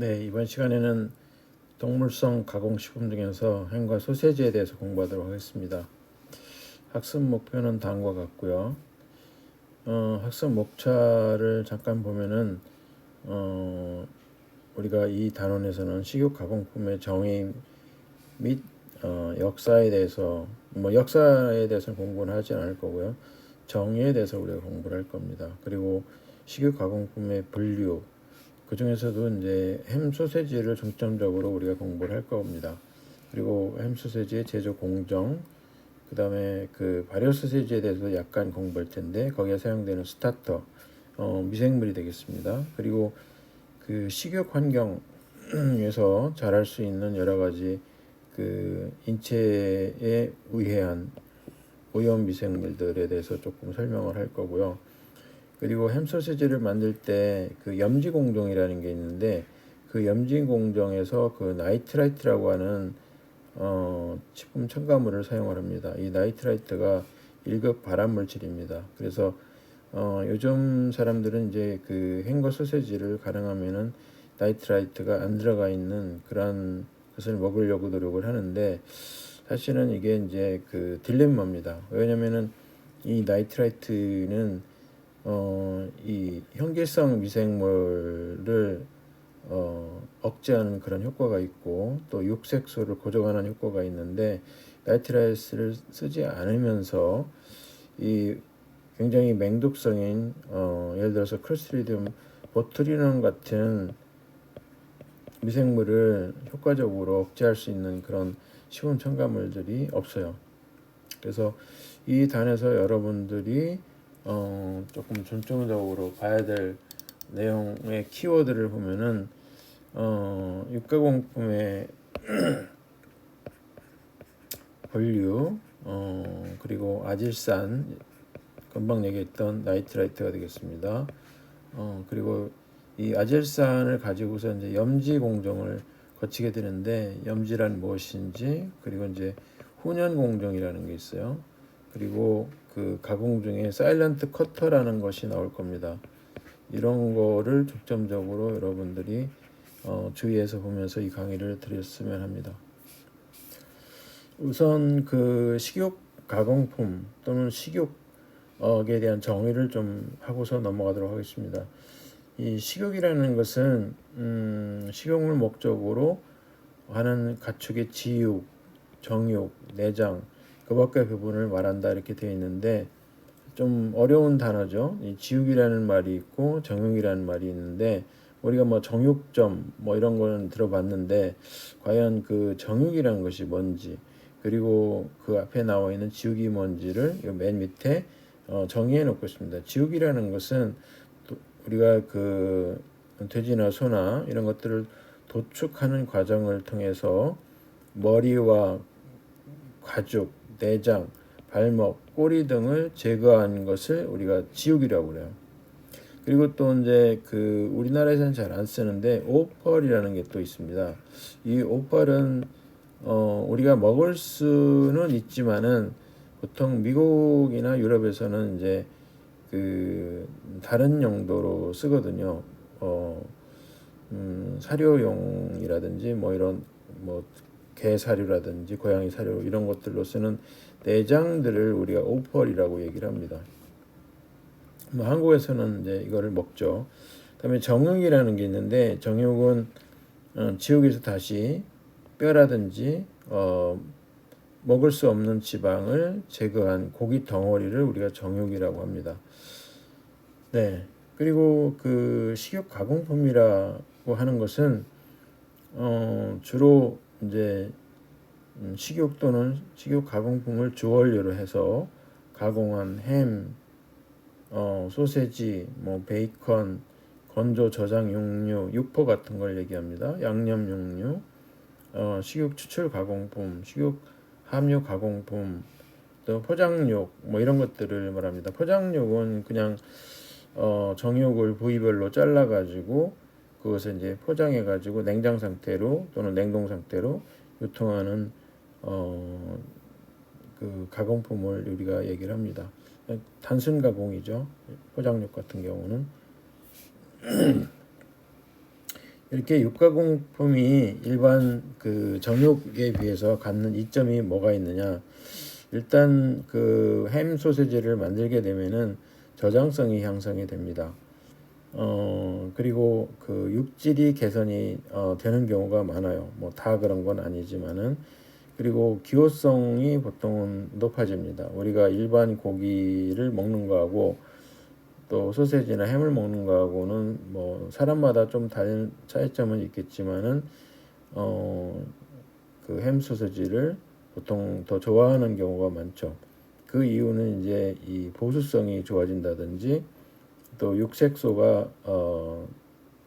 네, 이번 시간에는 동물성 가공식품 중에서 햄과 소세지에 대해서 공부하도록 하겠습니다. 학습 목표는 다음과 같고요. 학습 목차를 잠깐 보면은 우리가 이 단원에서는 식육 가공품의 정의 및 역사에 대해서 역사에 대해서는 공부는 하지 않을 거고요. 정의에 대해서 우리가 공부를 할 겁니다. 그리고 식육 가공품의 분류, 그 중에서도 이제 햄 소세지를 중점적으로 우리가 공부를 할 겁니다. 그리고 햄 소세지의 제조 공정, 그 다음에 그 발효 소세지에 대해서 약간 공부할 텐데 거기에 사용되는 스타터, 미생물이 되겠습니다. 그리고 그 식육 환경에서 자랄 수 있는 여러 가지 그 인체에 의해한 오염 미생물들에 대해서 조금 설명을 할 거고요. 그리고 햄 소시지를 만들 때 그 염지 공정이라는 게 있는데 그 염지 공정에서 그 나이트라이트라고 하는 식품 첨가물을 사용을 합니다. 이 나이트라이트가 1급 발암 물질입니다. 그래서 요즘 사람들은 이제 그 햄과 소시지를 가능하면은 나이트라이트가 안 들어가 있는 그런 것을 먹으려고 노력을 하는데 사실은 이게 이제 그 딜레마입니다. 왜냐면은 이 나이트라이트는 이 현기성 미생물을 억제하는 그런 효과가 있고 또 육색소를 고정하는 효과가 있는데 나이트라이트를 쓰지 않으면서 이 굉장히 맹독성인 예를 들어서 클로스트리디움 보투리눔 같은 미생물을 효과적으로 억제할 수 있는 그런 식품 첨가물들이 없어요. 그래서 이 단에서 여러분들이 조금 중점적으로 봐야 될 내용의 키워드를 보면은 육가공품의 본류, 그리고 아질산, 금방 얘기했던 나이트라이트가 되겠습니다. 그리고 이 아질산을 가지고서 이제 염지 공정을 거치게 되는데 염지란 무엇인지, 그리고 이제 훈연 공정이라는 게 있어요. 그리고 그 가공 중에 사일런트 커터라는 것이 나올 겁니다. 이런 거를 중점적으로 여러분들이 주의해서 보면서 이 강의를 드렸으면 합니다. 우선 그 식육 가공품 또는 식육에 대한 정의를 좀 하고서 넘어가도록 하겠습니다. 이 식육이라는 것은 식용을 목적으로 하는 가축의 지육, 정육, 내장, 그 밖의 부분을 말한다 이렇게 되어 있는데 좀 어려운 단어죠. 이 지육이라는 말이 있고 정육이라는 말이 있는데 우리가 뭐 정육점 뭐 이런 거는 들어봤는데 과연 그 정육이라는 것이 뭔지 그리고 그 앞에 나와 있는 지육이 뭔지를 맨 밑에 정의해 놓고 있습니다. 지육이라는 것은 우리가 그 돼지나 소나 이런 것들을 도축하는 과정을 통해서 머리와 가죽, 내장, 발목, 꼬리 등을 제거한 것을 우리가 지육이라고 그래요. 그리고 또 이제 그 우리나라에서는 잘 안 쓰는데 오펄이라는 게 또 있습니다. 이 오펄은 우리가 먹을 수는 있지만은 보통 미국이나 유럽에서는 이제 그 다른 용도로 쓰거든요. 사료용이라든지 뭐 이런 개 사료라든지 고양이 사료 이런 것들로 쓰는 내장들을 우리가 오펄이라고 얘기를 합니다. 한국에서는 이제 이거를 먹죠. 그다음에 정육이라는 게 있는데 정육은 지옥에서 다시 뼈라든지 먹을 수 없는 지방을 제거한 고기 덩어리를 우리가 정육이라고 합니다. 네. 그리고 그 식육 가공품이라고 하는 것은 주로 이제 식육 또는 식육 가공품을 주원료로 해서 가공한 햄, 소세지, 뭐 베이컨, 건조 저장 육류, 육포 같은 걸 얘기합니다. 양념 육류, 식육 추출 가공품, 식육 함유 가공품, 또 포장육 뭐 이런 것들을 말합니다. 포장육은 그냥 정육을 부위별로 잘라 가지고 그것을 이제 포장해 가지고 냉장 상태로 또는 냉동 상태로 유통하는 그 가공품을 우리가 얘기를 합니다. 단순 가공이죠. 포장육 같은 경우는 이렇게 육가공품이 일반 그 정육에 비해서 갖는 이점이 뭐가 있느냐? 일단 그 햄 소세지를 만들게 되면은 저장성이 향상이 됩니다. 그리고 그 육질이 개선이 되는 경우가 많아요. 뭐 다 그런 건 아니지만은. 그리고 기호성이 보통은 높아집니다. 우리가 일반 고기를 먹는 거하고 또 소세지나 햄을 먹는 거하고는 뭐 사람마다 좀 다른 차이점은 있겠지만은 그 햄 소세지를 보통 더 좋아하는 경우가 많죠. 그 이유는 이제 이 보수성이 좋아진다든지 또 육색소가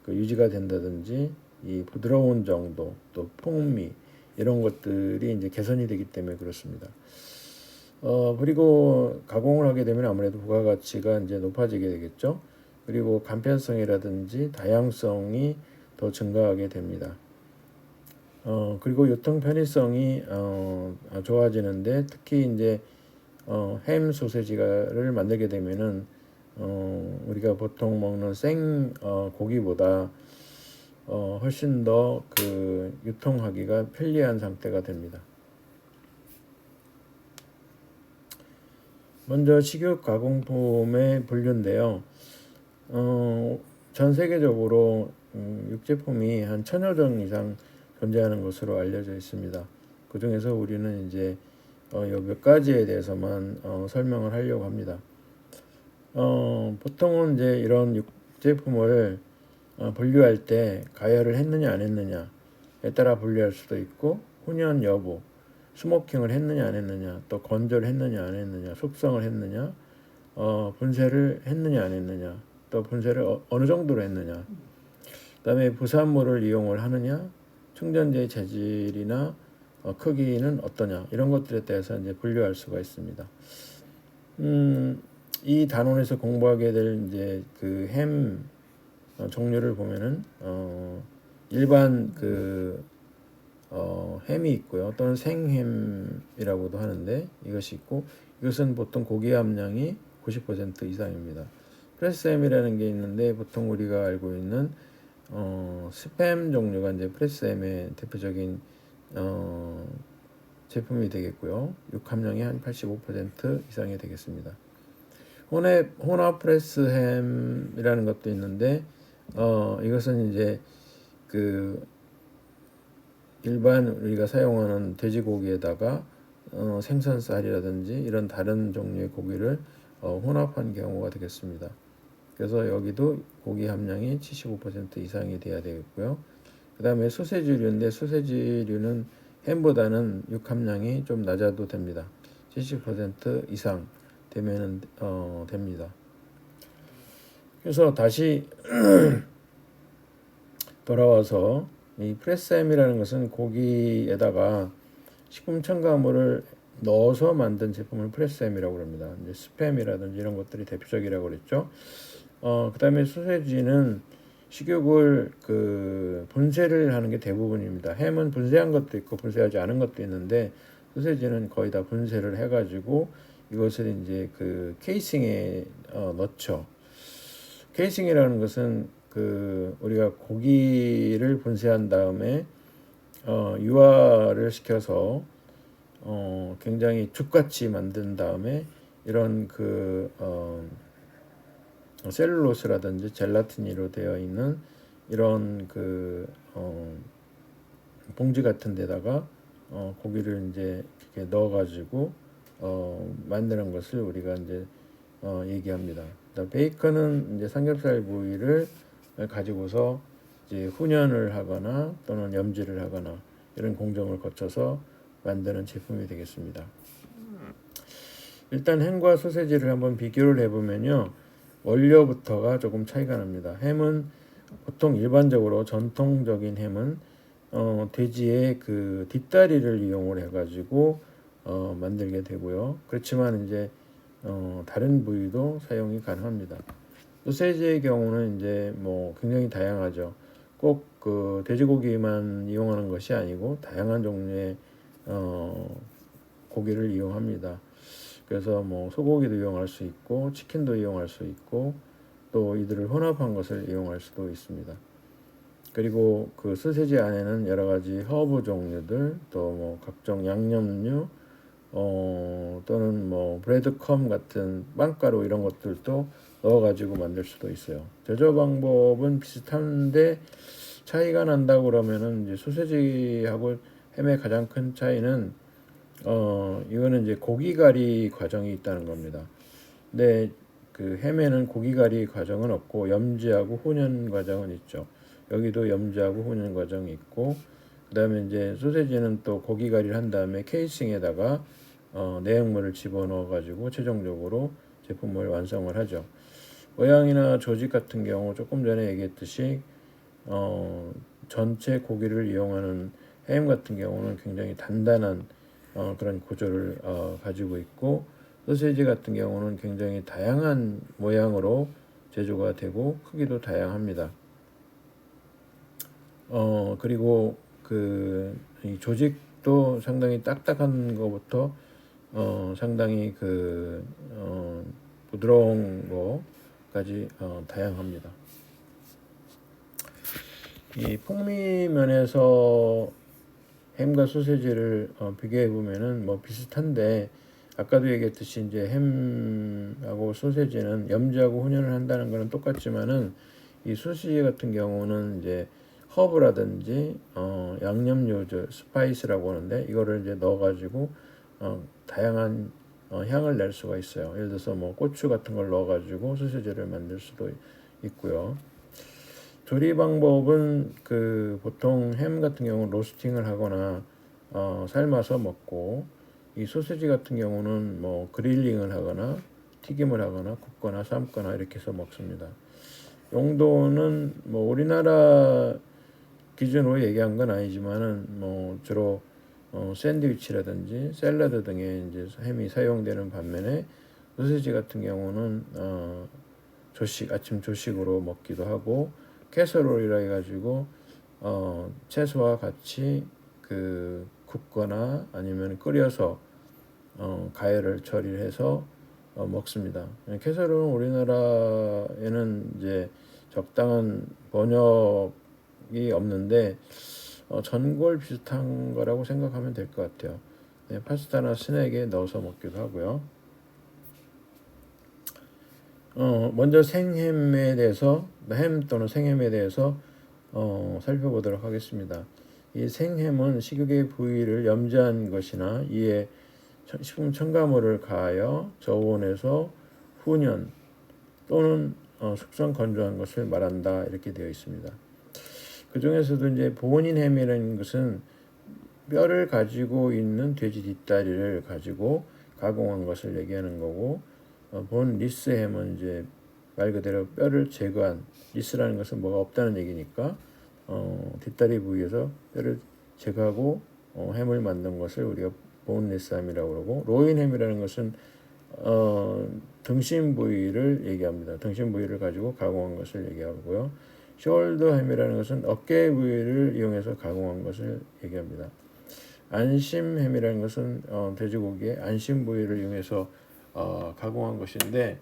그 유지가 된다든지 이 부드러운 정도 또 풍미 이런 것들이 이제 개선이 되기 때문에 그렇습니다. 그리고 가공을 하게 되면 아무래도 부가가치가 이제 높아지게 되겠죠. 그리고 간편성이라든지 다양성이 더 증가하게 됩니다. 그리고 유통 편의성이 좋아지는데 특히 이제 햄 소세지를 만들게 되면은 우리가 보통 먹는 생 고기보다 훨씬 더 그 유통하기가 편리한 상태가 됩니다. 먼저 식육 가공품의 분류인데요. 전 세계적으로 육제품이 한 1000여 종 이상 존재하는 것으로 알려져 있습니다. 그 중에서 우리는 이제 몇 가지에 대해서만 설명을 하려고 합니다. 보통은 이제 이런 육제품을 분류할 때 가열을 했느냐 안 했느냐에 따라 분류할 수도 있고 훈연 여부, 스모킹을 했느냐 안 했느냐, 또 건조를 했느냐 안 했느냐, 숙성을 했느냐, 분쇄를 했느냐 안 했느냐, 또 분쇄를 어느 정도로 했느냐, 그다음에 부산물을 이용을 하느냐, 충전재의 재질이나 크기는 어떠냐 이런 것들에 대해서 이제 분류할 수가 있습니다. 이 단원에서 공부하게 될 이제 그 햄 종류를 보면은 일반 그 햄이 있고요. 또는 생햄이라고도 하는데 이것이 있고 이것은 보통 고기 함량이 90% 이상입니다. 프레스햄이라는 게 있는데 보통 우리가 알고 있는 스팸 종류가 이제 프레스햄의 대표적인 제품이 되겠고요. 육 함량이 한 85% 이상이 되겠습니다. 혼합 프레스햄이라는 것도 있는데 이것은 이제 그 일반 우리가 사용하는 돼지고기에다가 생선살이라든지 이런 다른 종류의 고기를 혼합한 경우가 되겠습니다. 그래서 여기도 고기 함량이 75% 이상이 돼야 되겠고요. 그 다음에 소세지류인데 소세지류는 햄보다는 육 함량이 좀 낮아도 됩니다. 70% 이상 되면은 됩니다. 그래서 다시 돌아와서 이 프레스햄이라는 것은 고기에다가 식품 첨가물을 넣어서 만든 제품을 프레스햄이라고 합니다. 이제 스팸이라든지 이런 것들이 대표적이라고 그랬죠. 그다음에 소세지는 식육을 그 분쇄를 하는 게 대부분입니다. 햄은 분쇄한 것도 있고 분쇄하지 않은 것도 있는데 소세지는 거의 다 분쇄를 해가지고 이것을 이제 그 케이싱에 넣죠. 케이싱이라는 것은 그 우리가 고기를 분쇄한 다음에 유화를 시켜서 굉장히 죽같이 만든 다음에 이런 그 셀룰로스라든지 젤라틴으로 되어 있는 이런 그 봉지 같은 데다가 고기를 이제 이렇게 넣어가지고 만드는 것을 우리가 이제 얘기합니다. 베이컨은 이제 삼겹살 부위를 가지고서 이제 훈연을 하거나 또는 염지를 하거나 이런 공정을 거쳐서 만드는 제품이 되겠습니다. 일단 햄과 소세지를 한번 비교를 해보면요. 원료부터가 조금 차이가 납니다. 햄은 보통 일반적으로 전통적인 햄은 돼지의 그 뒷다리를 이용을 해가지고 만들게 되고요. 그렇지만 이제 다른 부위도 사용이 가능합니다. 소세지의 경우는 이제 뭐 굉장히 다양하죠. 꼭 그 돼지고기만 이용하는 것이 아니고 다양한 종류의 고기를 이용합니다. 그래서 뭐 소고기도 이용할 수 있고 치킨도 이용할 수 있고 또 이들을 혼합한 것을 이용할 수도 있습니다. 그리고 그 소세지 안에는 여러 가지 허브 종류들, 또 뭐 각종 양념류, 또는 뭐 브레드컴 같은 빵가루 이런 것들도 넣어가지고 만들 수도 있어요. 제조 방법은 비슷한데 차이가 난다고 그러면은 이제 소세지하고 햄의 가장 큰 차이는 이거는 이제 고기갈이 과정이 있다는 겁니다. 근데 그 햄에는 고기갈이 과정은 없고 염지하고 훈연 과정은 있죠. 여기도 염지하고 훈연 과정이 있고, 그다음에 이제 소세지는 또 고기갈이를 한 다음에 케이싱에다가 내용물을 집어넣어 가지고 최종적으로 제품을 완성을 하죠. 모양이나 조직 같은 경우 조금 전에 얘기했듯이 전체 고기를 이용하는 햄 같은 경우는 굉장히 단단한 그런 구조를 가지고 있고, 소세지 같은 경우는 굉장히 다양한 모양으로 제조가 되고 크기도 다양합니다. 그리고 이 조직도 상당히 딱딱한 것부터 상당히 부드러운 거까지 다양합니다. 이 풍미면에서 햄과 소세지를 비교해 보면은 뭐 비슷한데, 아까도 얘기했듯이 이제 햄하고 소세지는 염지하고 훈연을 한다는 거는 똑같지만은 이 소시지 같은 경우는 이제 허브라든지 양념요들 스파이스라고 하는데 이거를 이제 넣어가지고 다양한 향을 낼 수가 있어요. 예를 들어서 뭐 고추 같은 걸 넣어가지고 소시지를 만들 수도 있고요. 조리 방법은 보통 햄 같은 경우는 로스팅을 하거나 삶아서 먹고, 이 소시지 같은 경우는 뭐 그릴링을 하거나 튀김을 하거나 굽거나 삶거나 이렇게 해서 먹습니다. 용도는 뭐 우리나라 기준으로 얘기한 건 아니지만은 뭐 주로 샌드위치라든지 샐러드 등에 이제 햄이 사용되는 반면에 소시지 같은 경우는 아침 조식으로 먹기도 하고, 캐서롤이라 해가지고 채소와 같이 굽거나 아니면 끓여서 가열을 처리해서 먹습니다. 캐서롤은 우리나라에는 이제 적당한 번역이 없는데 전골 비슷한 거라고 생각하면 될 것 같아요. 파스타나 스낵에 넣어서 먹기도 하고요. 먼저 생햄에 대해서, 햄 또는 생햄에 대해서 살펴보도록 하겠습니다. 이 생햄은 식육의 부위를 염지한 것이나 이에 식품 첨가물을 가하여 저온에서 훈연 또는 숙성 건조한 것을 말한다, 이렇게 되어 있습니다. 그 중에서도 이제 보온인 햄이라는 것은 뼈를 가지고 있는 돼지 뒷다리를 가지고 가공한 것을 얘기하는 거고, 본 리스 햄은 이제 말 그대로 뼈를 제거한, 리스라는 것은 뭐가 없다는 얘기니까 뒷다리 부위에서 뼈를 제거하고 햄을 만든 것을 우리가 본리스 햄이라고 그러고, 로인 햄이라는 것은 등심 부위를 얘기합니다. 등심 부위를 가지고 가공한 것을 얘기하고요. 숄더 햄이라는 것은 어깨 부위를 이용해서 가공한 것을 얘기합니다. 안심 햄이라는 것은 돼지고기의 안심 부위를 이용해서 가공한 것인데,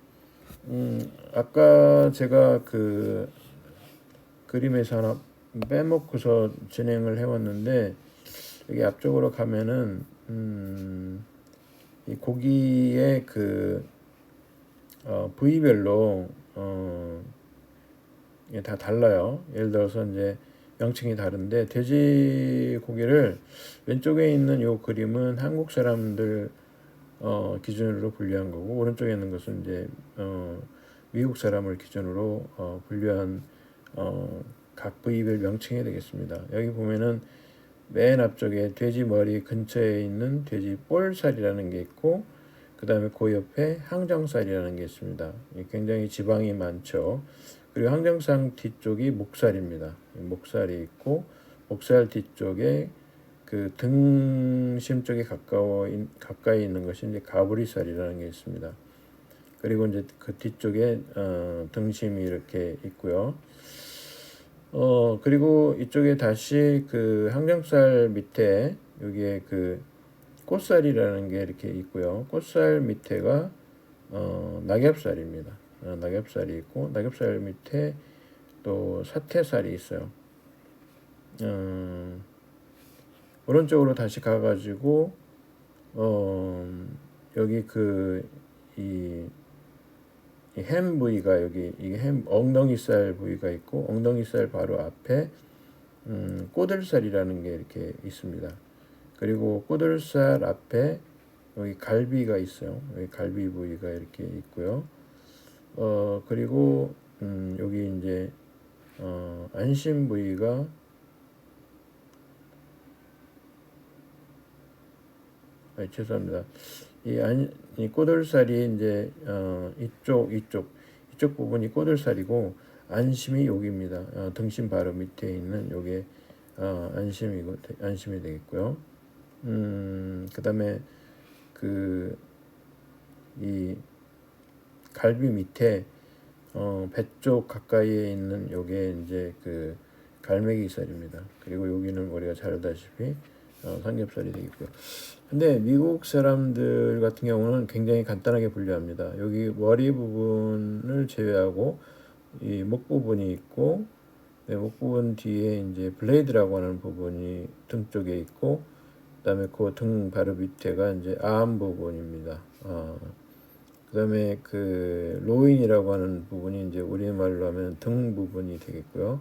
아까 제가 그림에서 하나 빼먹고서 진행을 해왔는데, 여기 앞쪽으로 가면은 이 고기의 부위별로 다 달라요. 예를 들어서 이제 명칭이 다른데, 돼지 고기를 왼쪽에 있는 요 그림은 한국 사람들 기준으로 분류한 거고, 오른쪽에 있는 것은 이제 미국 사람을 기준으로 분류한 각 부위별 명칭이 되겠습니다. 여기 보면은 맨 앞쪽에 돼지 머리 근처에 있는 돼지 볼살이라는 게 있고, 그 다음에 그 옆에 항정살이라는 게 있습니다. 굉장히 지방이 많죠. 그리고 항정살 뒤쪽이 목살입니다. 목살이 있고, 목살 뒤쪽에 그 등심 쪽에 가까이 있는 것이 이제 가브리살이라는 게 있습니다. 그리고 이제 그 뒤쪽에 등심이 이렇게 있고요. 그리고 이쪽에 다시 그 항정살 밑에 여기에 꽃살이라는 게 이렇게 있고요. 꽃살 밑에가 낙엽살입니다. 낙엽살이 있고, 낙엽살 밑에 또 사태살이 있어요. 오른쪽으로 다시 가가지고 여기 이 햄 부위가 여기 이 햄 엉덩이살 부위가 있고 엉덩이살 바로 앞에 꼬들살이라는 게 이렇게 있습니다. 그리고 꼬들살 앞에 여기 갈비가 있어요. 여기 갈비 부위가 이렇게 있고요. 그리고 여기 이제 안심 부위가 죄송합니다. 이 꼬들살이 이제 이쪽 부분이 꼬들살이고 안심이 여기입니다. 등심 바로 밑에 있는 요게 안심이 되겠고요. 그다음에 이 갈비 밑에 배 쪽 가까이에 있는 요게 이제 갈매기살입니다. 그리고 여기는 우리가 잘 알다시피 삼겹살이 되겠고요. 근데 미국 사람들 같은 경우는 굉장히 간단하게 분류합니다. 여기 머리 부분을 제외하고 이 목 부분이 있고, 목 부분 뒤에 이제 블레이드라고 하는 부분이 등 쪽에 있고, 그다음에 그 등 바로 밑에가 이제 암 부분입니다. 그다음에 로인이라고 하는 부분이 이제 우리말로 하면 등 부분이 되겠고요.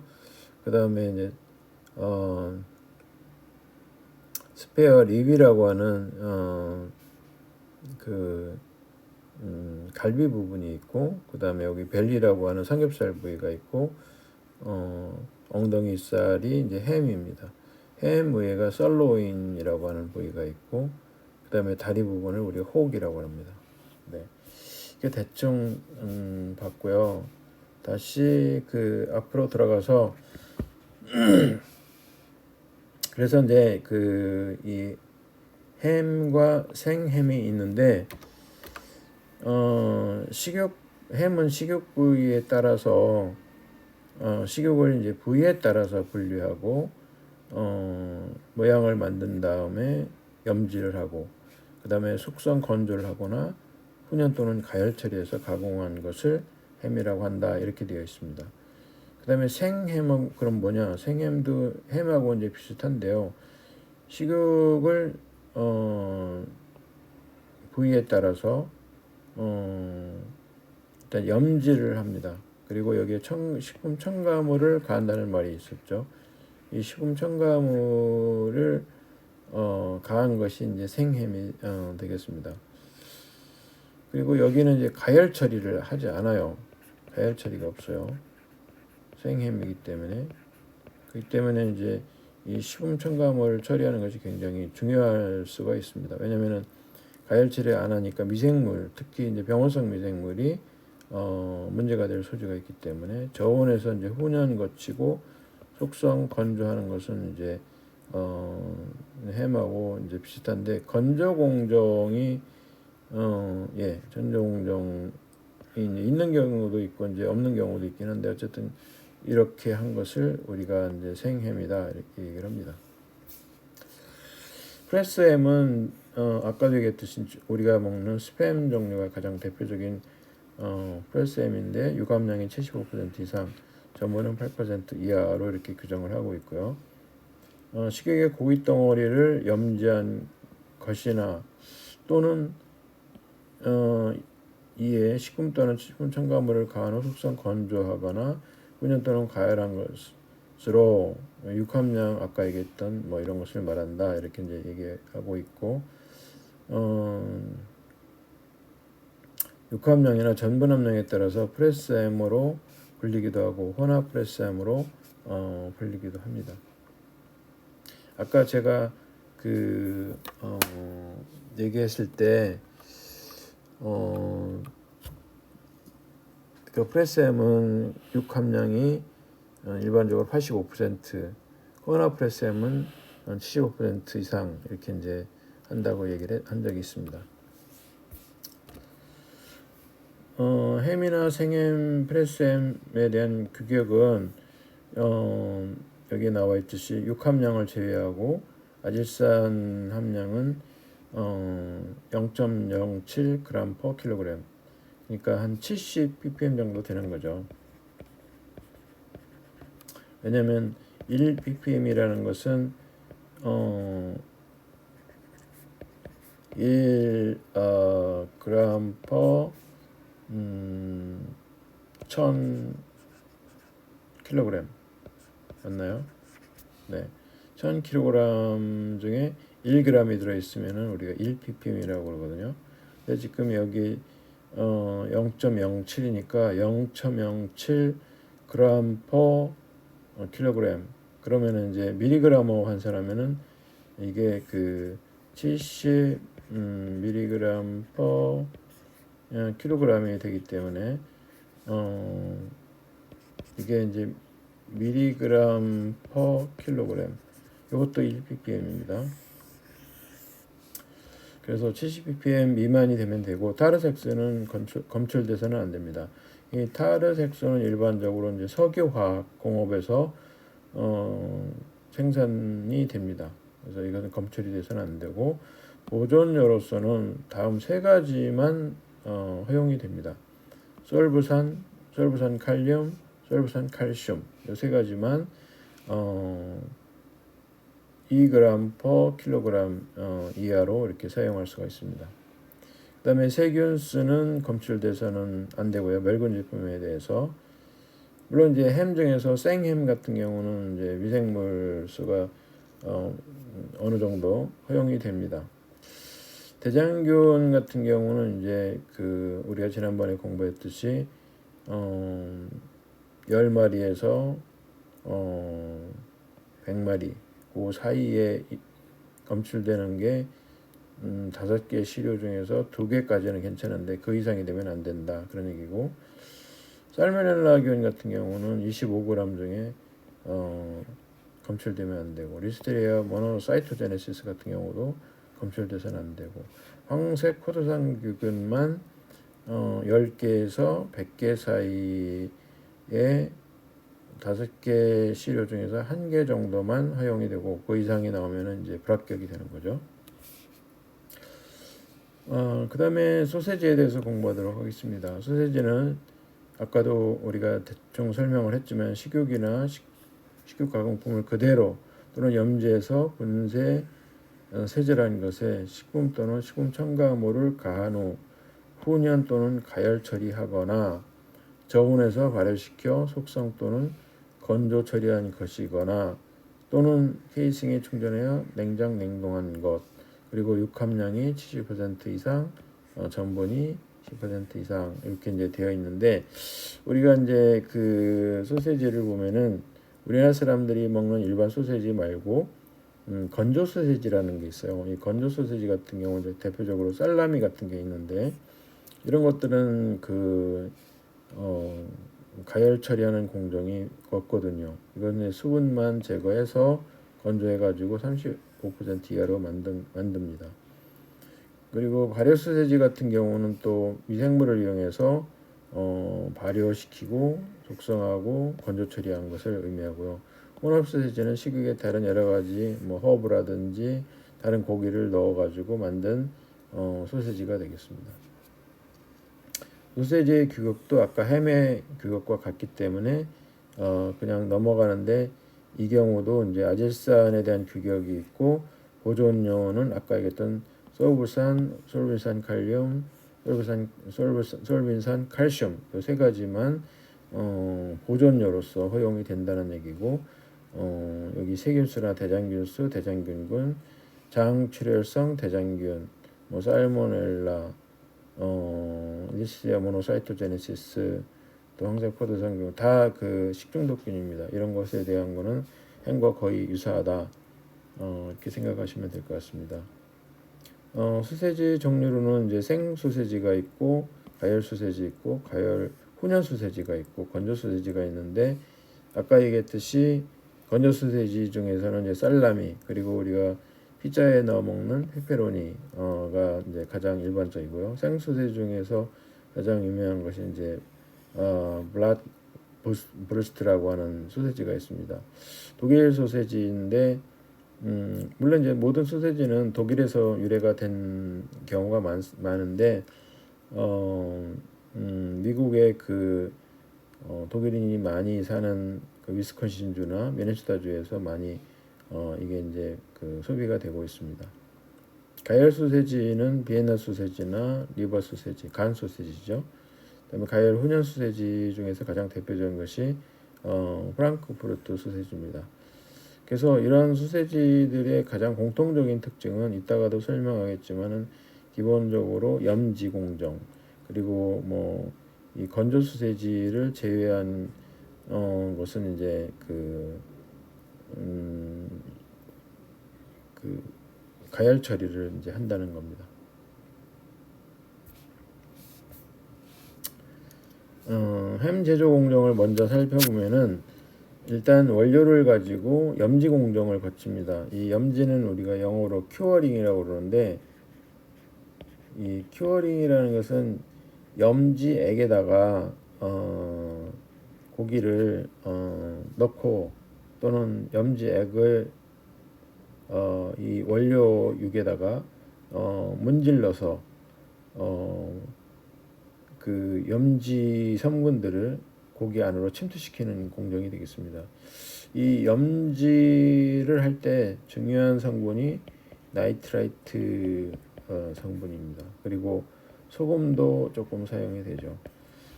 그다음에 이제 스페어 립이라고 하는 갈비 부분이 있고, 그 다음에 여기 벨리라고 하는 삼겹살 부위가 있고, 엉덩이살이 이제 햄입니다. 햄 위에가 썰로인이라고 하는 부위가 있고, 그 다음에 다리 부분을 우리가 호옥이라고 합니다. 네, 이게 대충 봤고요. 다시 앞으로 들어가서 그래서 이제 이 햄과 생햄이 있는데 햄은 식욕 부위에 따라서 식욕을 이제 부위에 따라서 분류하고 모양을 만든 다음에 염지를 하고 그다음에 숙성 건조를 하거나 훈연 또는 가열 처리해서 가공한 것을 햄이라고 한다 이렇게 되어 있습니다. 그다음에 생햄은 그럼 뭐냐? 생햄도 햄하고 이제 비슷한데요. 식욕을 부위에 따라서 일단 염지를 합니다. 그리고 여기에 식품 첨가물을 가한다는 말이 있었죠. 이 식품 첨가물을 가한 것이 이제 생햄이 되겠습니다. 그리고 여기는 이제 가열 처리를 하지 않아요. 가열 처리가 없어요. 생햄이기 때문에. 그렇기 때문에 이제 이 식품 첨가물 처리하는 것이 굉장히 중요할 수가 있습니다. 왜냐면은 가열 처리 안 하니까 미생물, 특히 이제 병원성 미생물이 문제가 될 소지가 있기 때문에 저온에서 이제 훈연 거치고 숙성 건조하는 것은 이제 햄하고 이제 비슷한데 건조 공정이 건조 공정이 있는 경우도 있고 이제 없는 경우도 있긴 한데 어쨌든 이렇게 한 것을 우리가 이제 생햄이다 이렇게 얘기를 합니다. 프레스햄은 아까도 얘기했듯이 우리가 먹는 스팸 종류가 가장 대표적인 프레스햄인데 유감량이 75% 이상, 전분은 8% 이하로 이렇게 규정을 하고 있고요. 식욕의 고기 덩어리를 염지한 것이나 또는 이에 식품 또는 식품 첨가물을 가한 후 숙성 건조하거나 훈연 또는 가열한 것으로 육함량 아까 얘기했던 뭐 이런 것을 말한다 이렇게 이제 얘기하고 있고 육함량이나 전분 함량에 따라서 프레스햄으로 불리기도 하고 혼합 프레스햄으로 불리기도 합니다. 아까 제가 얘기했을 때 프레스햄은 육함량이 일반적으로 85%, 혼합 프레스햄은 75% 이상 이렇게 이제 한다고 얘기를 한 적이 있습니다. 햄이나 생햄, 프레스햄에 대한 규격은 여기에 나와 있듯이 육함량을 제외하고 아질산 함량은 0.07g per kg, 그러니까 한 70 ppm 정도 되는 거죠. 왜냐하면 1 ppm이라는 것은 1 그램 퍼 1000 킬로그램 맞나요? 네, 1000kg 중에 1g이 들어있으면 우리가 1ppm이라고 그러거든요. 근데 지금 여기 0.07이니까 0.07 g per 킬로그램. 그러면은 이제 밀리그램으로 환산하면은 이게 그 70 밀리그램 per 킬로그램이 되기 때문에 이게 이제 밀리그램 per 킬로그램. 이것도 1ppm입니다. 그래서 70ppm 미만이 되면 되고 타르색소는 검출돼서는 안 됩니다. 이 타르색소는 일반적으로 이제 석유화학 공업에서 생산이 됩니다. 그래서 이것은 검출이 돼서는 안 되고 보존료로서는 다음 세 가지만 허용이 됩니다. 솔브산, 솔브산 칼륨, 솔브산 칼슘 이 세 가지만 2g per 킬로그램 이하로 이렇게 사용할 수가 있습니다. 그 다음에 세균수는 검출돼서는 안 되고요. 멸균 제품에 대해서 물론 이제 햄 중에서 생햄 같은 경우는 이제 미생물수가 어느 정도 허용이 됩니다. 대장균 같은 경우는 이제 그 우리가 지난번에 공부했듯이 10마리에서 100마리 그 사이에 검출되는 게 5개 시료 중에서 2개까지는 괜찮은데 그 이상이 되면 안 된다 그런 얘기고, 살모넬라균 같은 경우는 25g 중에 검출되면 안 되고, 리스테리아 모노사이토제네시스 같은 경우도 검출돼서는 안 되고, 황색 포도상균만 10개에서 100개 사이에 5개 시료 중에서 1개 정도만 허용이 되고 그 이상이 나오면 이제 불합격이 되는 거죠. 그 다음에 소세지에 대해서 공부하도록 하겠습니다. 소세지는 아까도 우리가 대충 설명을 했지만 식육이나 식육 가공품을 그대로 또는 염지해서 분쇄 세제라는 것에 식품 또는 식품 첨가물을 가한 후 훈연 또는 가열 처리하거나 저온에서 발효시켜 속성 또는 건조 처리한 것이거나 또는 케이싱에 충전하여 냉장 냉동한 것, 그리고 육함량이 70% 이상, 전분이 10% 이상 이렇게 이제 되어 있는데, 우리가 이제 그 소세지를 보면은 우리나라 사람들이 먹는 일반 소세지 말고 건조 소세지라는 게 있어요. 이 건조 소세지 같은 경우 이제 대표적으로 살라미 같은 게 있는데, 이런 것들은 그 가열 처리하는 공정이 없거든요. 이거는 수분만 제거해서 건조해가지고 35% 이하로 만듭니다. 그리고 발효 소세지 같은 경우는 또 미생물을 이용해서 발효시키고 숙성하고 건조 처리한 것을 의미하고요. 혼합 소세지는 식육에 다른 여러 가지 허브라든지 다른 고기를 넣어가지고 만든 소세지가 되겠습니다. 소세지의 규격도 아까 햄의 규격과 같기 때문에 그냥 넘어가는데, 이 경우도 이제 아질산에 대한 규격이 있고 보존료는 아까 얘기했던 솔브산 칼륨, 솔빈산 칼슘 이 세 가지만 보존료로서 허용이 된다는 얘기고, 여기 세균수나 대장균수, 대장균군, 장출혈성 대장균, 살모넬라, 리스테리아 모노사이토제네시스, 또 황색 포도상균 다 그 식중독균입니다. 이런 것에 대한 거는 햄과 거의 유사하다 이렇게 생각하시면 될 것 같습니다. 소세지 종류로는 이제 생 소세지가 있고 가열 소세지 있고 훈연 소세지가 있고 건조 소세지가 있는데, 아까 얘기했듯이 건조 소세지 중에서는 이제 살라미, 그리고 우리가 피자에 넣어 먹는 페페로니가 이제 가장 일반적이고요. 생 소세지 중에서 가장 유명한 것이 이제 블랏 브루스트라고 하는 소세지가 있습니다. 독일 소세지인데 물론 이제 모든 소세지는 독일에서 유래가 된 경우가 많은데 미국의 그 독일인이 많이 사는 그 그 위스콘신주나 미네소타주에서 많이 이게 이제 그 소비가 되고 있습니다. 가열 소세지는 비엔나 소세지나 리버 소세지, 간 소세지죠. 그다음에 가열 훈연 소세지 중에서 가장 대표적인 것이 프랑크푸르트 소세지입니다. 그래서 이런 소세지들의 가장 공통적인 특징은 이따가도 설명하겠지만은 기본적으로 염지 공정, 그리고 뭐 이 건조 소세지를 제외한 것은 이제 그 가열 처리를 이제 한다는 겁니다. 햄 제조 공정을 먼저 살펴보면은 일단 원료를 가지고 염지 공정을 거칩니다. 이 염지는 우리가 영어로 큐어링이라고 그러는데, 이 큐어링이라는 것은 염지액에다가 고기를 넣고, 또는 염지액을 이 원료육에다가 문질러서 그 염지 성분들을 고기 안으로 침투시키는 공정이 되겠습니다. 이 염지를 할 때 중요한 성분이 나이트라이트 성분입니다. 그리고 소금도 조금 사용이 되죠.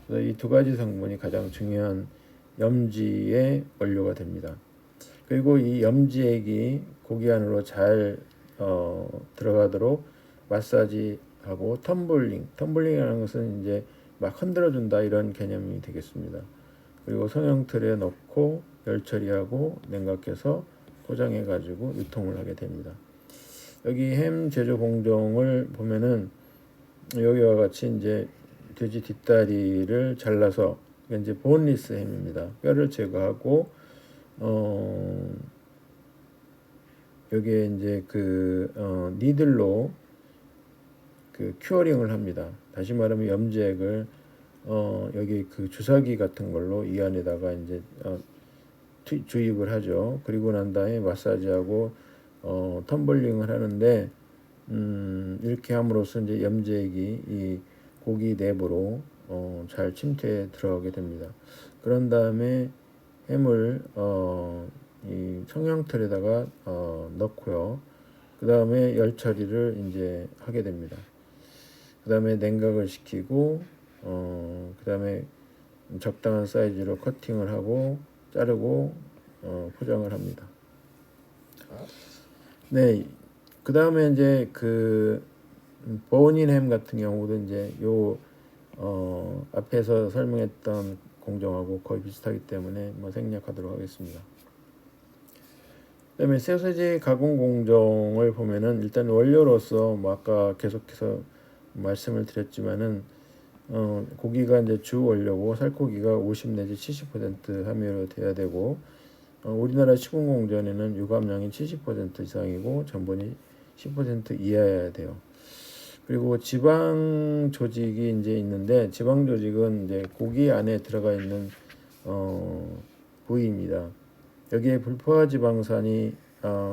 그래서 이 두 가지 성분이 가장 중요한 염지의 원료가 됩니다. 그리고 이 염지액이 고기 안으로 잘 들어가도록 마사지하고 텀블링이라는 것은 이제 막 흔들어준다, 이런 개념이 되겠습니다. 그리고 성형 틀에 넣고 열 처리하고 냉각해서 포장해 가지고 유통을 하게 됩니다. 여기 햄 제조 공정을 보면은 여기와 같이 이제 돼지 뒷다리를 잘라서, 이제 본리스 햄입니다. 뼈를 제거하고 여기에 이제 니들로 그 큐어링을 합니다. 다시 말하면 염지액을 여기 그 주사기 같은 걸로 이 안에다가 이제 주입을 하죠. 그리고 난 다음에 마사지하고 텀블링을 하는데, 이렇게 함으로써 이제 염지액이 이 고기 내부로 잘 침투해 들어가게 됩니다. 그런 다음에 햄을 이 성형틀에다가 넣고요. 그 다음에 열 처리를 이제 하게 됩니다. 그 다음에 냉각을 시키고 그 다음에 적당한 사이즈로 커팅을 하고 자르고 포장을 합니다. 네, 그 다음에 이제 그 보은인 햄 같은 경우도 이제 요 앞에서 설명했던 공정하고 거의 비슷하기 때문에 뭐 생략하도록 하겠습니다. 그다음에 소세지 가공 공정을 보면은 일단 원료로서 뭐 아까 계속해서 말씀을 드렸지만은 고기가 이제 주 원료고 살코기가 50 내지 70% 함유로 돼야 되고, 우리나라 시공 공정에는 유감량이 70% 이상이고 전분이 10% 이하여야 돼요. 그리고 지방 조직이 이제 있는데, 지방 조직은 이제 고기 안에 들어가 있는 부위입니다. 여기에 불포화 지방산이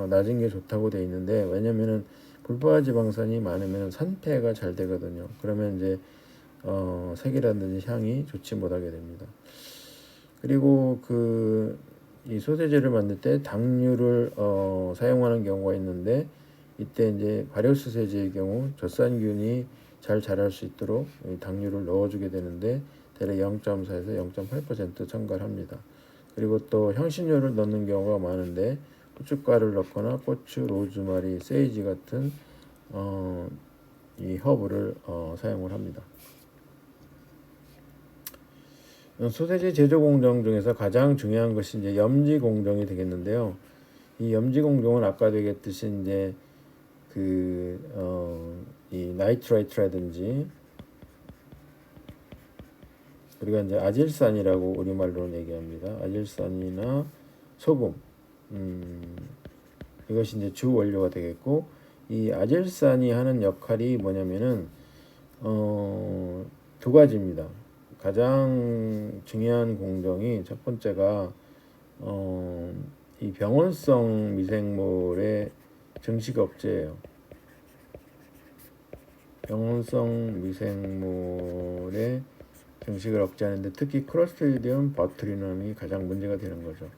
낮은 게 좋다고 돼 있는데, 왜냐면은 불포화 지방산이 많으면 산패가 잘 되거든요. 그러면 이제 색이라든지 향이 좋지 못하게 됩니다. 그리고 이 소세지를 만들 때 당류를 사용하는 경우가 있는데, 이때 이제 발효 소세지의 경우 젖산균이 잘 자랄 수 있도록 당류를 넣어주게 되는데, 대략 0.4에서 0.8% 첨가합니다. 그리고 또 향신료를 넣는 경우가 많은데, 고춧가루를 넣거나 고추, 로즈마리, 세이지 같은 이 허브를 사용을 합니다. 소세지 제조 공정 중에서 가장 중요한 것이 이제 염지 공정이 되겠는데요. 이 염지 공정은 아까도 얘기했듯이 이제 이 나이트라이트라든지 우리가 이제 아질산이라고 우리말로는 얘기합니다. 아질산이나 소금, 이것이 이제 주 원료가 되겠고, 이 아질산이 하는 역할이 뭐냐면은 두 가지입니다. 가장 중요한 공정이 첫 번째가 이 병원성 미생물의 증식 억제예요. 병원성 미생물의 증식을 억제하는데 특히 클로스트리디움 보tulinum이 가장 문제가 되는 거죠.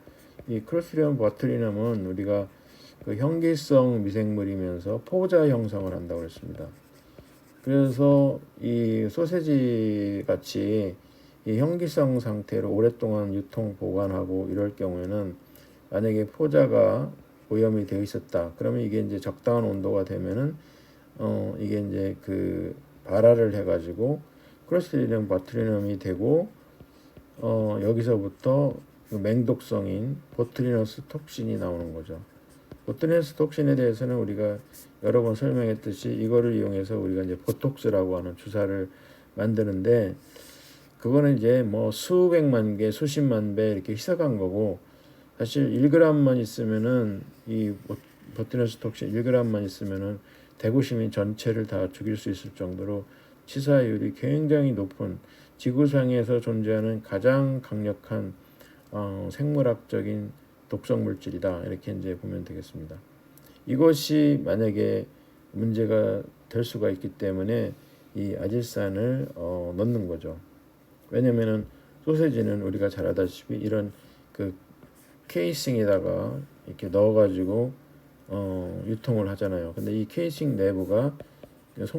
이 클로스트리디움 보tulinum은 우리가 그 형기성 미생물이면서 포자 형성을 한다고 했습니다. 그래서 이 소세지 같이 이 형기성 상태로 오랫동안 유통 보관하고 이럴 경우에는 만약에 포자가 오염이 되어 있었다. 그러면 이게 이제 적당한 온도가 되면은 이게 이제 그 발화를 해가지고 클로스트리디움 보tulinum이 되고 여기서부터 그 맹독성인 보tulinous 톡신이 나오는 거죠. 보tulinous 톡신에 대해서는 우리가 여러 번 설명했듯이 이거를 이용해서 우리가 이제 보톡스라고 하는 주사를 만드는데 그거는 이제 뭐 수백만 개, 수십만 배 이렇게 희석한 거고 사실 1g만 있으면은 이 보tulinous 톡신 1g만 있으면은 대구 시민 전체를 다 죽일 수 있을 정도로 치사율이 굉장히 높은 지구상에서 존재하는 가장 강력한 생물학적인 독성 물질이다. 이렇게 이제 보면 되겠습니다. 이것이 만약에 문제가 될 수가 있기 때문에 이 아질산을 넣는 거죠. 왜냐면은 소세지는 우리가 잘 알다시피 이런 그 케이싱에다가 이렇게 넣어가지고 유통을 하잖아요. 근데 이 케이싱 내부가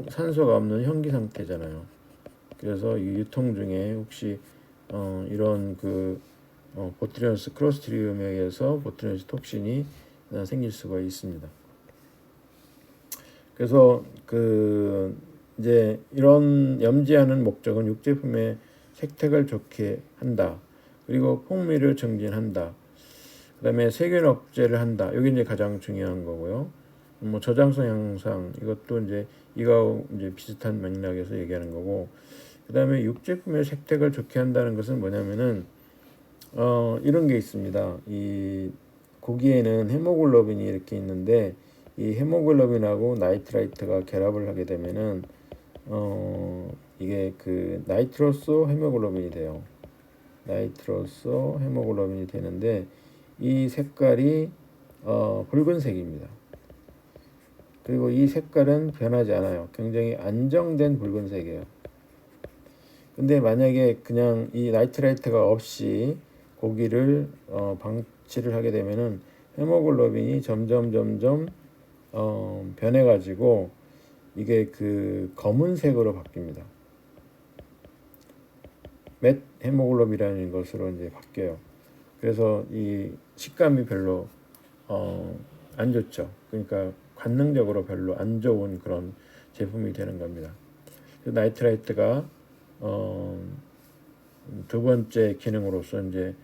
산소가 없는 현기 상태잖아요. 그래서 이 유통 중에 혹시 이런 그 보tulinous 클로스트리디움에 의해서 보tulinous 톡신이 생길 수가 있습니다. 그래서 그 이제 이런 염지하는 목적은 육제품의 색택을 좋게 한다. 그리고 풍미를 증진한다. 그다음에 세균 억제를 한다. 이게 이제 가장 중요한 거고요. 뭐 저장성 향상 이것도 이제 이거 이제 비슷한 맥락에서 얘기하는 거고. 그다음에 육제품의 색택을 좋게 한다는 것은 뭐냐면은 이런 게 있습니다. 이 고기에는 헤모글로빈이 이렇게 있는데 이 헤모글로빈하고 나이트라이트가 결합을 하게 되면은 이게 그 나이트로소 헤모글로빈이 돼요. 나이트로소 헤모글로빈이 되는데 이 색깔이 붉은색입니다. 그리고 이 색깔은 변하지 않아요. 굉장히 안정된 붉은색이에요. 근데 만약에 그냥 이 나이트라이트가 없이 고기를 방치를 하게 되면은 헤모글로빈이 점점 변해가지고 이게 그 검은색으로 바뀝니다. 맷 헤모글로빈이라는 것으로 이제 바뀌어요. 그래서 이 식감이 별로 안 좋죠. 그러니까 관능적으로 별로 안 좋은 그런 제품이 되는 겁니다. 나이트라이트가 두 번째 기능으로서 이제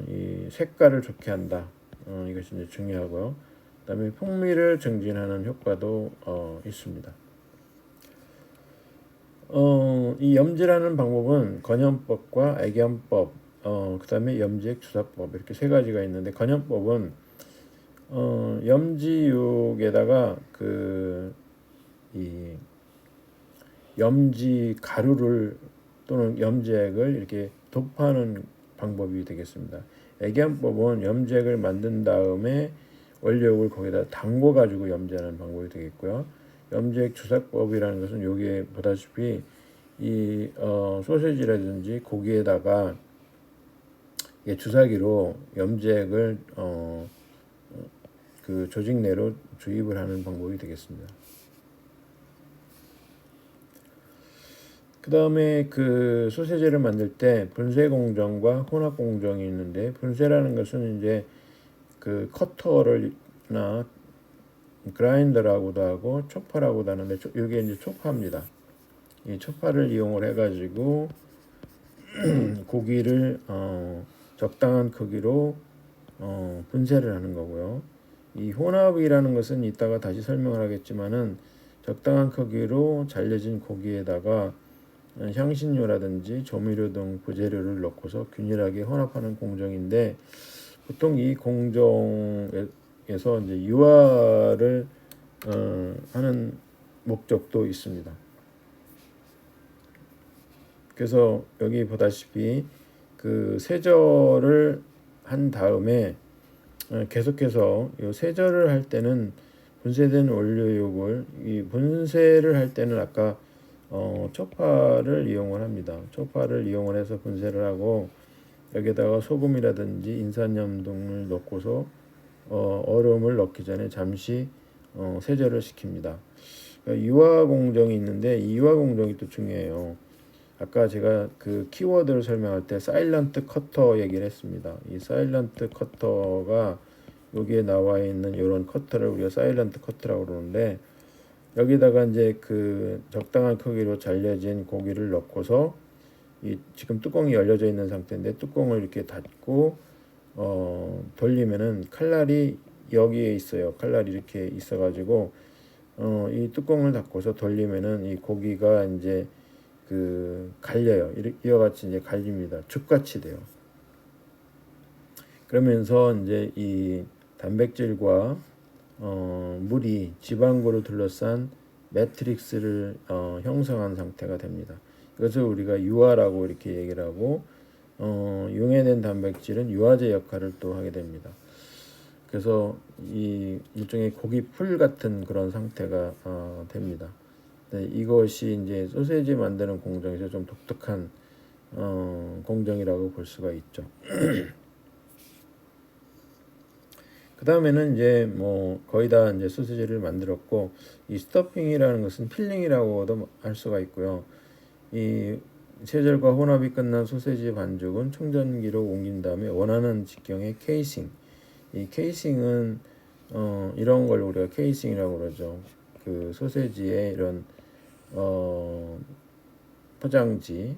이 색깔을 좋게 한다. 이것이 이제 중요하고요. 그다음에 풍미를 증진하는 효과도 있습니다. 이 염지라는 방법은 건염법과 애견법, 그다음에 염지액 주사법 이렇게 세 가지가 있는데 건염법은 염지육에다가 이 염지 가루를 또는 염지액을 이렇게 도포하는 방법이 되겠습니다. 애견법은 염지액을 만든 다음에 원료를 거기다 담궈 가지고 염지하는 방법이 되겠고요. 염지액 주사법이라는 것은 여기에 보다시피 이 소시지라든지 고기에다가 주사기로 염지액을 그 조직 내로 주입을 하는 방법이 되겠습니다. 그 다음에 그 소세지를 만들 때 분쇄 공정과 혼합 공정이 있는데 분쇄라는 것은 이제 그 커터를나 그라인더라고도 하고 초파라고도 하는데 이게 이제 초파입니다. 이 초파를 이용을 해가지고 고기를 적당한 크기로 분쇄를 하는 거고요. 이 혼합이라는 것은 이따가 다시 설명을 하겠지만은 적당한 크기로 잘려진 고기에다가 향신료라든지 조미료 등 부재료를 넣고서 균일하게 혼합하는 공정인데 보통 이 공정에서 이제 유화를 하는 목적도 있습니다. 그래서 여기 보다시피 그 세절을 한 다음에 계속해서 이 세절을 할 때는 분쇄된 원료육을 이 분쇄를 할 때는 아까 초파를 이용을 합니다. 초파를 이용을 해서 분쇄를 하고 여기다가 소금이라든지 인산염 등을 넣고서 얼음을 넣기 전에 잠시 세절을 시킵니다. 유화 공정이 있는데 이 유화 공정이 또 중요해요. 아까 제가 그 키워드를 설명할 때 사일런트 커터 얘기를 했습니다. 이 사일런트 커터가 여기에 나와 있는 이런 커터를 우리가 사일런트 커터라고 그러는데 여기다가 이제 그 적당한 크기로 잘려진 고기를 넣고서 이 지금 뚜껑이 열려져 있는 상태인데 뚜껑을 이렇게 닫고 돌리면은 칼날이 여기에 있어요. 칼날이 이렇게 있어가지고 이 뚜껑을 닫고서 돌리면은 이 고기가 이제 그 갈려요. 이와 같이 이제 갈립니다. 죽같이 돼요. 그러면서 이제 이 단백질과 물이 지방고를 둘러싼 매트릭스를 형성한 상태가 됩니다. 이것을 우리가 유화라고 이렇게 얘기를 하고 용해된 단백질은 유화제 역할을 또 하게 됩니다. 그래서 이 일종의 고기풀 같은 그런 상태가 됩니다. 네, 이것이 이제 소세지 만드는 공정에서 좀 독특한 공정이라고 볼 수가 있죠. 그 다음에는 이제 뭐 거의 다 이제 소시지를 만들었고 이 스토핑이라는 것은 필링이라고도 할 수가 있고요. 이 세절과 혼합이 끝난 소세지 반죽은 충전기로 옮긴 다음에 원하는 직경의 케이싱. 이 케이싱은 이런 걸 우리가 케이싱이라고 그러죠. 그 소세지의 이런 포장지,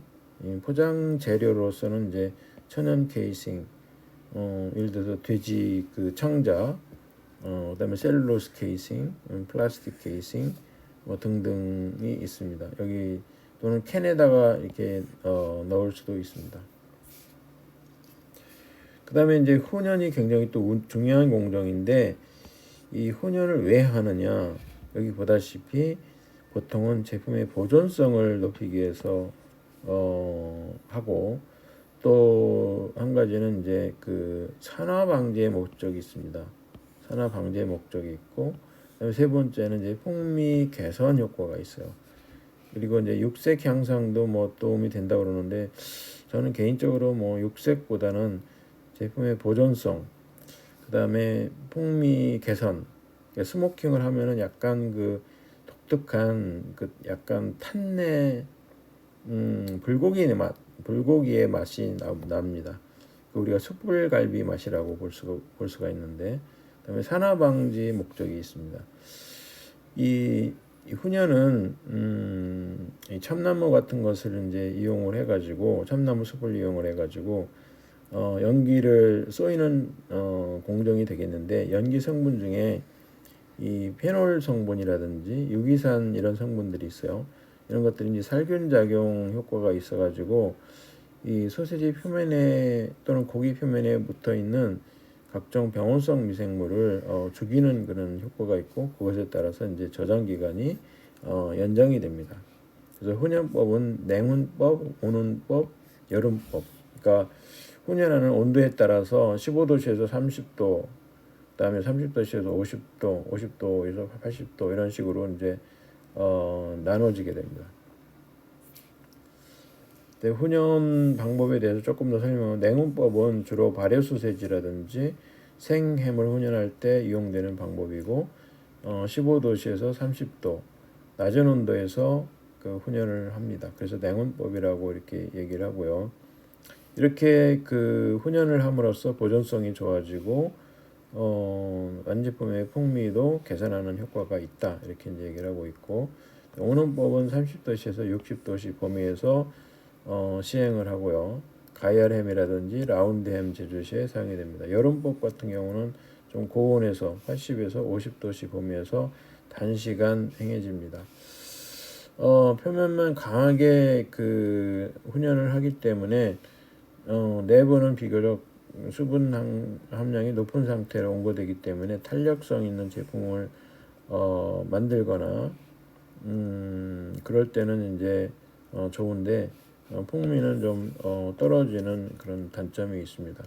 포장 재료로서는 이제 천연 케이싱, 예를 들어서 돼지 그 청자, 그다음에 셀룰로스 케이싱, 플라스틱 케이싱, 뭐 등등이 있습니다. 여기 또는 캔에다가 이렇게 넣을 수도 있습니다. 그다음에 이제 훈연이 굉장히 또 중요한 공정인데 이 훈연을 왜 하느냐? 여기 보다시피 보통은 제품의 보존성을 높이기 위해서 하고 또 한 가지는 이제 그 산화 방지의 목적이 있습니다. 산화 방지의 목적이 있고 세 번째는 이제 풍미 개선 효과가 있어요. 그리고 이제 육색 향상도 뭐 도움이 된다고 그러는데 저는 개인적으로 뭐 육색보다는 제품의 보존성, 그다음에 풍미 개선, 그러니까 스모킹을 하면은 약간 그 독특한 그 약간 탄내 불고기의 맛이 납니다. 우리가 숯불갈비 맛이라고 볼 수가 있는데, 그다음에 산화 방지 목적이 있습니다. 이 훈연은 이 참나무 같은 것을 이제 이용을 해가지고 참나무 숲을 이용을 해가지고 연기를 쏘이는 공정이 되겠는데 연기 성분 중에 이 페놀 성분이라든지 유기산 이런 성분들이 있어요. 이런 것들이 이제 살균 작용 효과가 있어가지고 이 소시지 표면에 또는 고기 표면에 붙어 있는 각종 병원성 미생물을 죽이는 그런 효과가 있고 그것에 따라서 이제 저장 기간이 연장이 됩니다. 그래서 훈연법은 냉훈법, 온훈법, 여름법. 그러니까 훈연하는 온도에 따라서 15도씨에서 30도, 그다음에 30도씨에서 50도, 50도에서 80도 이런 식으로 이제 나눠지게 됩니다. 네, 훈연 방법에 대해서 조금 더 설명하면 냉훈법은 주로 발효 소세지라든지 생햄을 훈연할 때 이용되는 방법이고 15도씨에서 30도 낮은 온도에서 그 훈연을 합니다. 그래서 냉훈법이라고 이렇게 얘기를 하고요. 이렇게 그 훈연을 함으로써 보존성이 좋아지고 완제품의 풍미도 개선하는 효과가 있다 이렇게 이제 얘기를 하고 있고 온훈법은 30도씨에서 60도씨 범위에서 시행을 하고요. 가열햄이라든지 라운드햄 제조 시에 사용이 됩니다. 여름법 같은 경우는 좀 고온에서 80에서 50도씨 범위에서 단시간 행해집니다. 표면만 강하게 그 훈연을 하기 때문에 내부는 비교적 수분 함량이 높은 상태로 온거되기 때문에 탄력성 있는 제품을 만들거나 그럴 때는 이제 좋은데 풍미는 좀 떨어지는 그런 단점이 있습니다.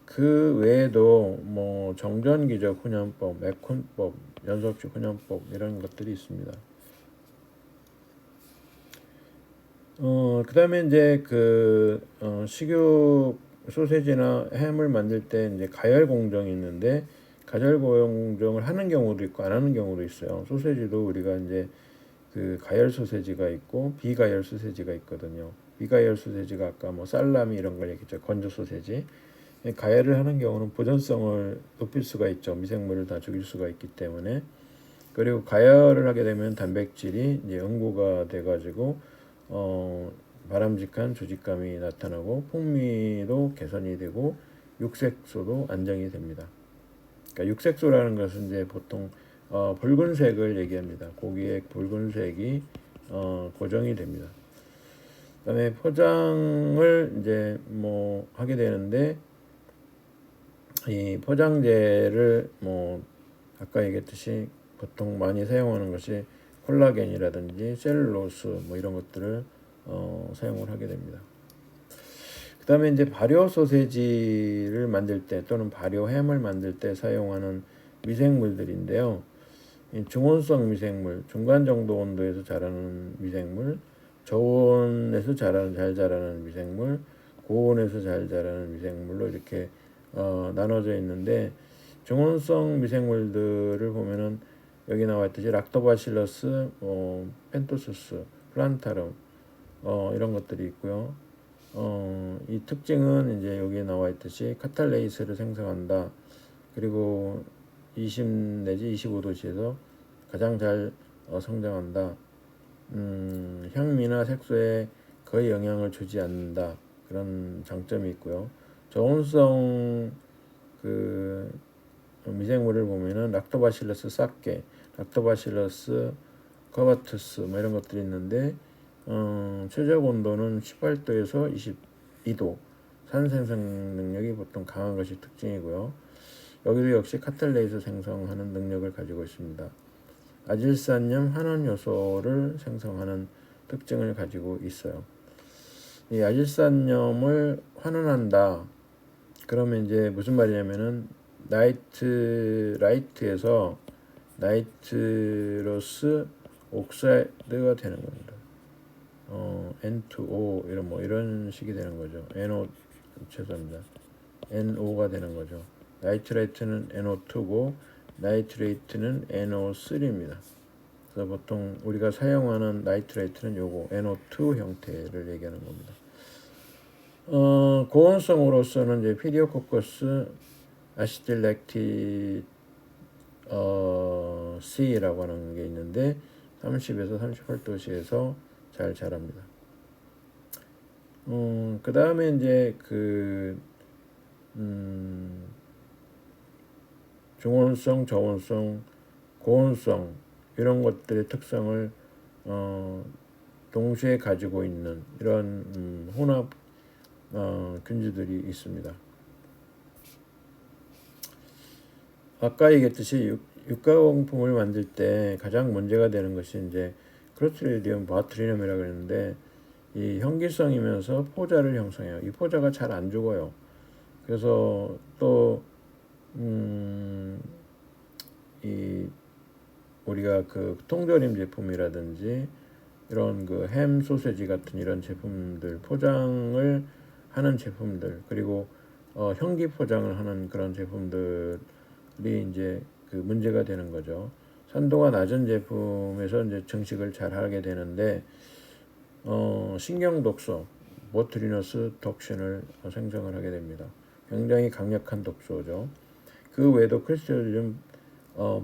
그 외에도 뭐 정전기적 훈연법, 맥훈법, 연속식 훈연법 이런 것들이 있습니다. 그다음에 이제 식육 소세지나 햄을 만들 때 이제 가열 공정이 있는데 가열 공정을 하는 경우도 있고 안 하는 경우도 있어요. 소세지도 우리가 이제 그 가열 소세지가 있고 비가열 소세지가 있거든요. 비가열 소세지가 아까 뭐 살라미 이런 걸 얘기했죠. 건조 소세지. 가열을 하는 경우는 보존성을 높일 수가 있죠. 미생물을 다 죽일 수가 있기 때문에. 그리고 가열을 하게 되면 단백질이 이제 응고가 돼가지고 바람직한 조직감이 나타나고 풍미도 개선이 되고 육색소도 안정이 됩니다. 그러니까 육색소라는 것은 이제 보통 붉은색을 얘기합니다. 고기의 붉은색이 고정이 됩니다. 그다음에 포장을 이제 뭐 하게 되는데 이 포장재를 뭐 아까 얘기했듯이 보통 많이 사용하는 것이 콜라겐이라든지 셀룰로스 뭐 이런 것들을 사용을 하게 됩니다. 그 다음에 이제 발효 소세지를 만들 때 또는 발효 햄을 만들 때 사용하는 미생물들인데요. 중온성 미생물, 중간 정도 온도에서 자라는 미생물, 저온에서 잘 자라는 미생물, 고온에서 잘 자라는 미생물로 이렇게 나눠져 있는데 중온성 미생물들을 보면은 여기 나와 있듯이 락토바실러스, 펜토소스, 플란타름 이런 것들이 있고요. 이 특징은 이제 여기에 나와 있듯이 카탈레이스를 생성한다. 그리고 20 내지 25도씨에서 가장 잘 성장한다. 향미나 색소에 거의 영향을 주지 않는다. 그런 장점이 있고요. 저온성 그 미생물을 보면은 락토바실러스 삭게, 락토바실러스 커버투스 뭐 이런 것들이 있는데 최적 온도는 18도에서 22도, 산 생성 능력이 보통 강한 것이 특징이고요. 여기도 역시 카탈레이스 생성하는 능력을 가지고 있습니다. 아질산염 환원 요소를 생성하는 특징을 가지고 있어요. 이 아질산염을 환원한다. 그러면 이제 무슨 말이냐면은 라이트에서 나이트러스 옥사이드가 되는 겁니다. N2O 이런 식이 되는 거죠. 죄송합니다. NO가 되는 거죠. 나이트레이트는 NO2고 나이트레이트는 NO3입니다. 그래서 보통 우리가 사용하는 나이트레이트는 요거 NO2 형태를 얘기하는 겁니다. 고온성으로서는 이제 피디오코커스 아시틸렉티 C라고 하는 게 있는데 30에서 38도씨에서 잘 자랍니다. 그 다음에 이제 중온성, 저온성, 고온성 이런 것들의 특성을 동시에 가지고 있는 이런 혼합 균주들이 있습니다. 아까 얘기했듯이 육가공품을 만들 때 가장 문제가 되는 것이 이제 클로스트리디움 보아트리눔이라고 그랬는데 이 형기성이면서 포자를 형성해요. 이 포자가 잘 안 죽어요. 그래서 또 이 우리가 그 통조림 제품이라든지 이런 그 햄 소세지 같은 이런 제품들 포장을 하는 제품들 그리고 형기 포장을 하는 그런 제품들이 이제 그 문제가 되는 거죠. 산도가 낮은 제품에서 이제 증식을 잘 하게 되는데 신경 독소 보트리너스 톡신을 생성을 하게 됩니다. 굉장히 강력한 독소죠. 그 외에도 크리스토리움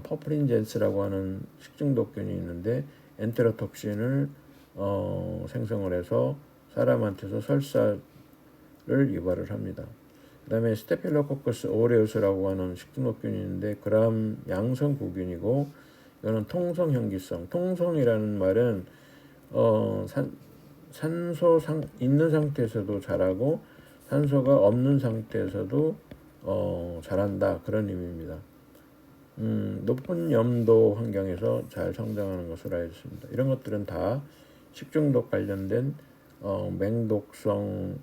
퍼프린젠스라고 하는 식중독균이 있는데 엔테로톡신을 생성을 해서 사람한테서 설사를 유발을 합니다. 그 다음에 스테필로코커스 오레우스라고 하는 식중독균이 있는데 그람 양성 구균이고 이거는 통성 형기성. 통성이라는 말은 산소 있는 상태에서도 자라고 산소가 없는 상태에서도 자란다 그런 의미입니다. 높은 염도 환경에서 잘 성장하는 것으로 알려졌습니다. 이런 것들은 다 식중독 관련된 맹독성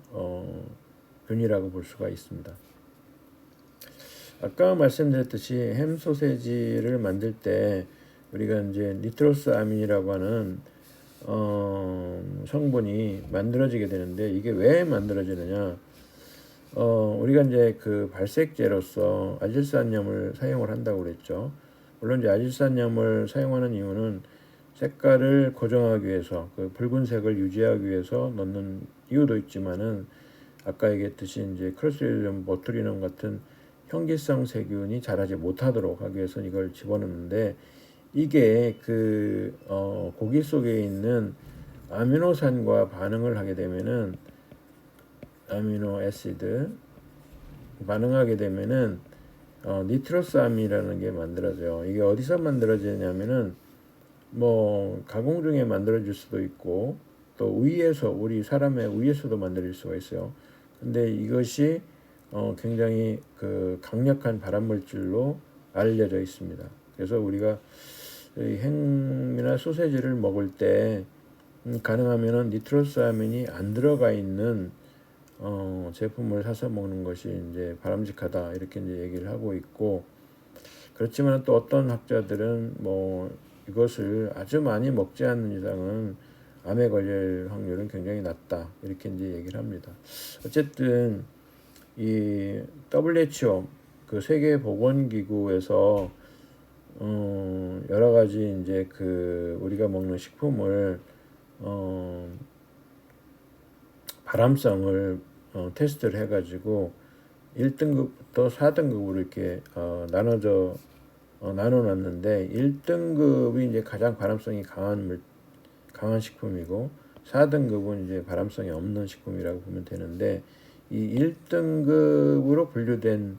균이라고 볼 수가 있습니다. 아까 말씀드렸듯이 햄 소세지를 만들 때 우리가 이제 니트로스 아민이라고 하는 성분이 만들어지게 되는데 이게 왜 만들어지느냐? 우리가 이제 그 발색제로서 아질산염을 사용을 한다고 그랬죠. 물론 이제 아질산염을 사용하는 이유는 색깔을 고정하기 위해서 그 붉은색을 유지하기 위해서 넣는 이유도 있지만은 아까 얘기했듯이 이제 클로스트리디움 보투리눔 같은 형기성 세균이 자라지 못하도록 하기 위해서 이걸 집어넣는데 이게 그 고기 속에 있는 아미노산과 반응을 하게 되면은 아미노 애시드 반응하게 되면은 니트로사민이라는 게 만들어져요. 이게 어디서 만들어지냐면은 뭐 가공 중에 만들어질 수도 있고 또 위에서 우리 사람의 위에서도 만들어질 수가 있어요. 근데 이것이 굉장히 그 강력한 발암물질로 알려져 있습니다. 그래서 우리가 햄이나 소세지를 먹을 때 가능하면은 니트로사민이 안 들어가 있는 제품을 사서 먹는 것이 이제 바람직하다 이렇게 이제 얘기를 하고 있고 그렇지만 또 어떤 학자들은 뭐 이것을 아주 많이 먹지 않는 이상은 암에 걸릴 확률은 굉장히 낮다 이렇게 이제 얘기를 합니다. 어쨌든 이 WHO 그 세계보건기구에서 여러 가지 이제 그 우리가 먹는 식품을 발암성을 테스트를 해가지고 1등급부터 4등급으로 이렇게 나눠놨는데 1등급이 이제 가장 발암성이 강한 식품이고 4등급은 이제 발암성이 없는 식품이라고 보면 되는데 이 1등급으로 분류된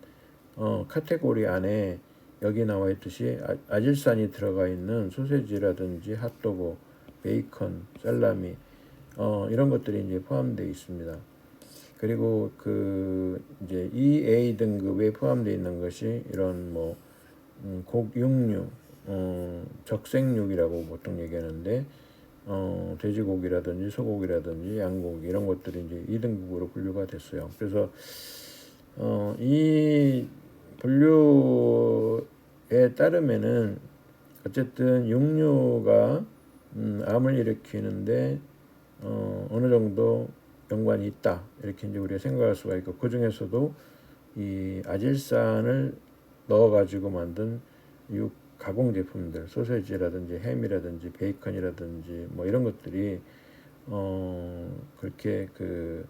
카테고리 안에 여기 나와 있듯이 아질산이 들어가 있는 소세지라든지 핫도그, 베이컨, 살라미 이런 것들이 이제 포함되어 있습니다. 그리고 그 이제 EA 등급에 포함되어 있는 것이 이런 뭐 곡육류, 적색육이라고 보통 얘기하는데 돼지고기라든지 소고기라든지 양고기 이런 것들이 이제 2등급으로 분류가 됐어요. 그래서 이 분류에 따르면은 어쨌든 육류가 암을 일으키는데 어느 정도 연관이 있다 이렇게 이제 우리가 생각할 수가 있고 그 중에서도 이 아질산을 넣어가지고 만든 육 가공 제품들 소세지라든지 햄이라든지 베이컨이라든지 뭐 이런 것들이 그렇게 그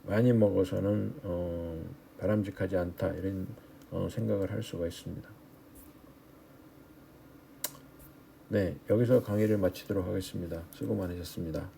많이 먹어서는 바람직하지 않다 이런 생각을 할 수가 있습니다. 네, 여기서 강의를 마치도록 하겠습니다. 수고 많으셨습니다.